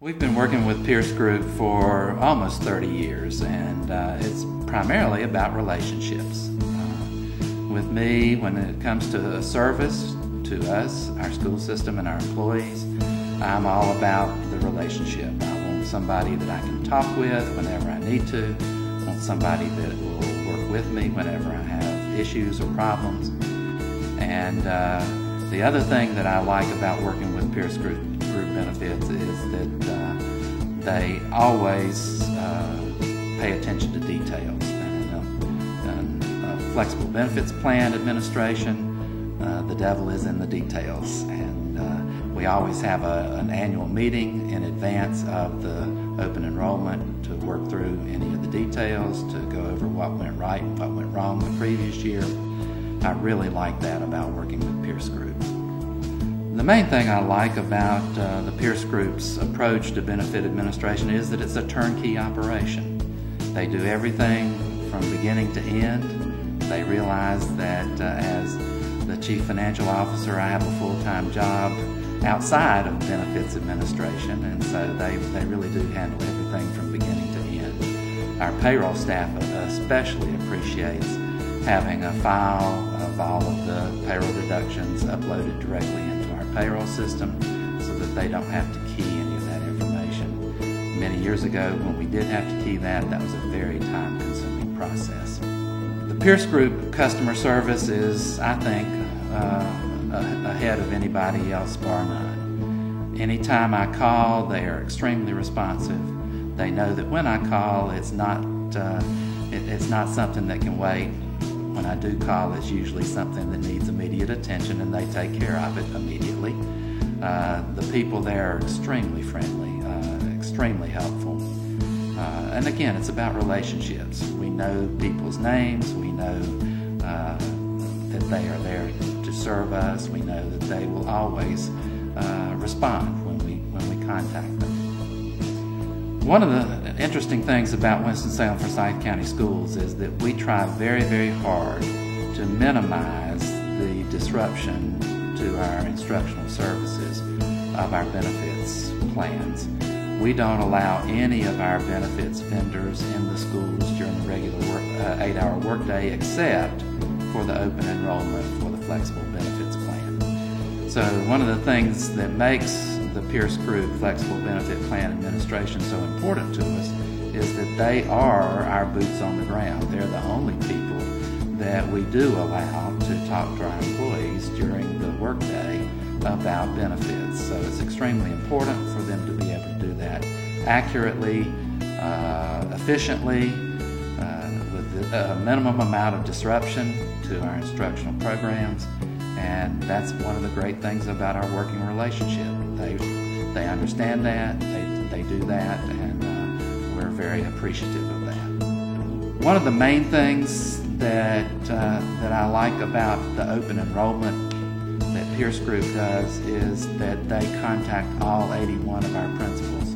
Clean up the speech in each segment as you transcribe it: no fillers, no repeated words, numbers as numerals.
We've been working with Pierce Group for almost 30 years, and it's primarily about relationships. With me, when it comes to service to us, our school system, and our employees, I'm all about the relationship. I want somebody that I can talk with whenever I need to. I want somebody that will work with me whenever I have issues or problems. And the other thing that I like about working with Pierce Group Benefits is that they always pay attention to details. And flexible benefits plan administration, the devil is in the details. And we always have an annual meeting in advance of the open enrollment to work through any of the details, to go over what went right and what went wrong the previous year. I really like that about working with Pierce Group. The main thing I like about the Pierce Group's approach to benefit administration is that it's a turnkey operation. They do everything from beginning to end. They realize that as the Chief Financial Officer, I have a full-time job outside of benefits administration, and so they really do handle everything from beginning to end. Our payroll staff especially appreciates having a file of all of the payroll deductions uploaded directly into our payroll system so that they don't have to key any of that information. Many years ago, when we did have to key that was a very time-consuming process. The Pierce Group customer service is, I think, ahead of anybody else, bar none. Anytime I call, they are extremely responsive. They know that when I call, it's not something that can wait. When I do call, it's usually something that needs immediate attention, and they take care of it immediately. The people there are extremely friendly, extremely helpful. And again, it's about relationships. We know people's names. We know that they are there to serve us. We know that they will always respond when we contact them. One of the interesting things about Winston-Salem Forsyth County Schools is that we try very, very hard to minimize the disruption to our instructional services of our benefits plans. We don't allow any of our benefits vendors in the schools during the regular 8-hour workday except for the open enrollment for the flexible benefits plan. So one of the things that makes the Pierce Group Flexible Benefit Plan Administration so important to us is that they are our boots on the ground. They're the only people that we do allow to talk to our employees during the workday about benefits. So it's extremely important for them to be able to do that accurately, efficiently, with a minimum amount of disruption to our instructional programs. And that's one of the great things about our working relationship. They understand that, they do that, and we're very appreciative of that. One of the main things that I like about the open enrollment that Pierce Group does is that they contact all 81 of our principals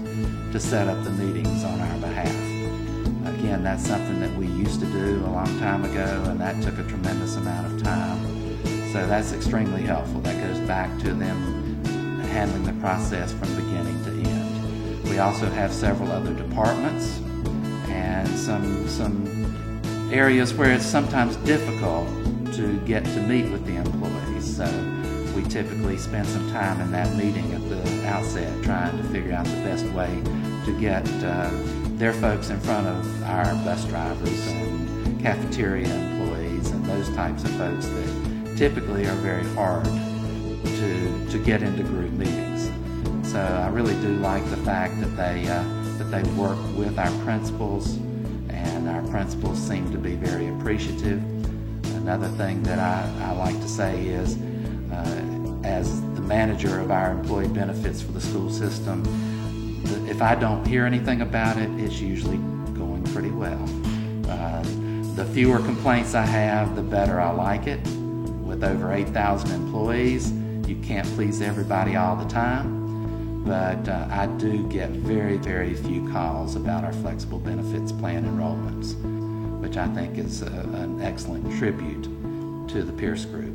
to set up the meetings on our behalf. Again, that's something that we used to do a long time ago, and that took a tremendous amount of time. So that's extremely helpful. That goes back to them handling the process from beginning to end. We also have several other departments and some areas where it's sometimes difficult to get to meet with the employees. So we typically spend some time in that meeting at the outset trying to figure out the best way to get their folks in front of our bus drivers and cafeteria employees and those types of folks that typically are very hard to get into group meetings. So I really do like the fact that they work with our principals, and our principals seem to be very appreciative. Another thing that I like to say is, as the manager of our employee benefits for the school system, if I don't hear anything about it, it's usually going pretty well. The fewer complaints I have, the better I like it. With over 8,000 employees, you can't please everybody all the time, but I do get very, very few calls about our flexible benefits plan enrollments, which I think is an excellent tribute to the Pierce Group.